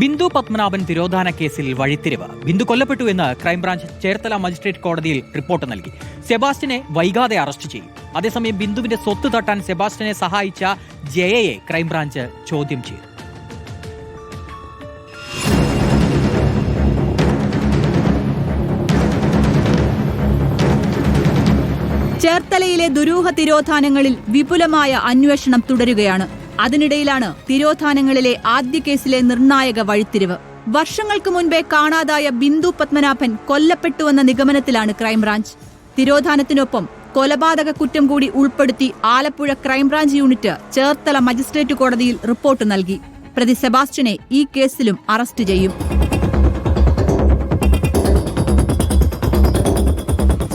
ബിന്ദു പത്മനാഭൻ തിരോധാന കേസിൽ വഴിത്തിരിവ്. ബിന്ദു കൊല്ലപ്പെട്ടു എന്ന് ക്രൈംബ്രാഞ്ച് ചേർത്തല മജിസ്ട്രേറ്റ് കോടതിയിൽ റിപ്പോർട്ട് നൽകി. സെബാസ്റ്റ്യനെ വൈകാതെ അറസ്റ്റ് ചെയ്യും. അതേസമയം ബിന്ദുവിന്റെ സ്വത്ത് തട്ടാൻ സെബാസ്റ്റ്യനെ സഹായിച്ച ജയയെ ക്രൈംബ്രാഞ്ച് ചോദ്യം ചെയ്തു. ചേർത്തലയിലെ ദുരൂഹ തിരോധാനങ്ങളിൽ വിപുലമായ അന്വേഷണം തുടരുകയാണ്. അതിനിടയിലാണ് തിരോധാനങ്ങളിലെ ആദ്യ കേസിലെ നിർണായക വഴിത്തിരിവ്. വർഷങ്ങൾക്ക് മുൻപേ കാണാതായ ബിന്ദു പത്മനാഭൻ കൊല്ലപ്പെട്ടുവെന്ന നിഗമനത്തിലാണ് ക്രൈംബ്രാഞ്ച്. തിരോധാനത്തിനൊപ്പം കൊലപാതക കുറ്റം കൂടി ഉൾപ്പെടുത്തി Alappuzha crime branch unit Cherthala magistrate കോടതിയിൽ റിപ്പോർട്ട് നൽകി. പ്രതി സെബാസ്റ്റ്യനെ ഈ കേസിലും അറസ്റ്റ് ചെയ്യും.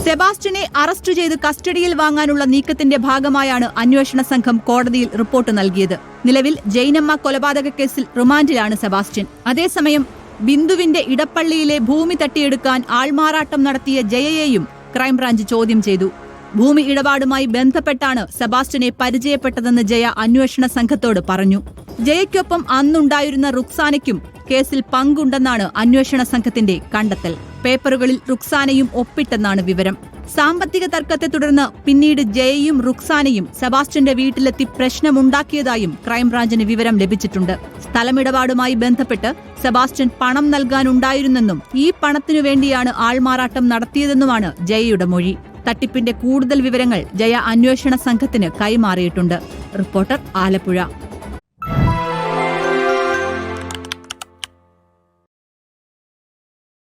സെബാസ്റ്റ്യനെ അറസ്റ്റ് ചെയ്ത് കസ്റ്റഡിയിൽ വാങ്ങാനുള്ള നീക്കത്തിന്റെ ഭാഗമായാണ് അന്വേഷണ സംഘം കോടതിയിൽ റിപ്പോർട്ട് നൽകിയത്. നിലവിൽ ജൈനമ്മ കൊലപാതക കേസിൽ റിമാൻഡിലാണ് സെബാസ്റ്റ്യൻ. അതേസമയം ബിന്ദുവിന്റെ ഇടപ്പള്ളിയിലെ ഭൂമി തട്ടിയെടുക്കാൻ ആൾമാറാട്ടം നടത്തിയ ജയയെയും ക്രൈംബ്രാഞ്ച് ചോദ്യം ചെയ്തു. ഭൂമി ഇടപാടുമായി ബന്ധപ്പെട്ടാണ് സെബാസ്റ്റ്യനെ പരിചയപ്പെട്ടതെന്ന് ജയ അന്വേഷണ സംഘത്തോട് പറഞ്ഞു. ജയയ്ക്കൊപ്പം അന്നുണ്ടായിരുന്ന റുക്സാനയ്ക്കും കേസിൽ പങ്കുണ്ടെന്നാണ് അന്വേഷണ സംഘത്തിന്റെ കണ്ടെത്തൽ. പേപ്പറുകളിൽ റുക്സാനയും ഒപ്പിട്ടെന്നാണ് വിവരം. സാമ്പത്തിക തർക്കത്തെ തുടർന്ന് പിന്നീട് ജയയും റുക്സാനയും സെബാസ്റ്റ്യന്റെ വീട്ടിലെത്തി പ്രശ്നമുണ്ടാക്കിയതായും ക്രൈംബ്രാഞ്ചിന് വിവരം ലഭിച്ചിട്ടുണ്ട്. സ്ഥലമിടപാടുമായി ബന്ധപ്പെട്ട് സെബാസ്റ്റ്യൻ പണം നൽകാനുണ്ടായിരുന്നെന്നും ഈ പണത്തിനു വേണ്ടിയാണ് ആൾമാറാട്ടം നടത്തിയതെന്നുമാണ് ജയയുടെ മൊഴി. തട്ടിപ്പിന്റെ കൂടുതൽ വിവരങ്ങൾ ജയ അന്വേഷണ സംഘത്തിന് കൈമാറിയിട്ടുണ്ട്. റിപ്പോർട്ടർ, ആലപ്പുഴ.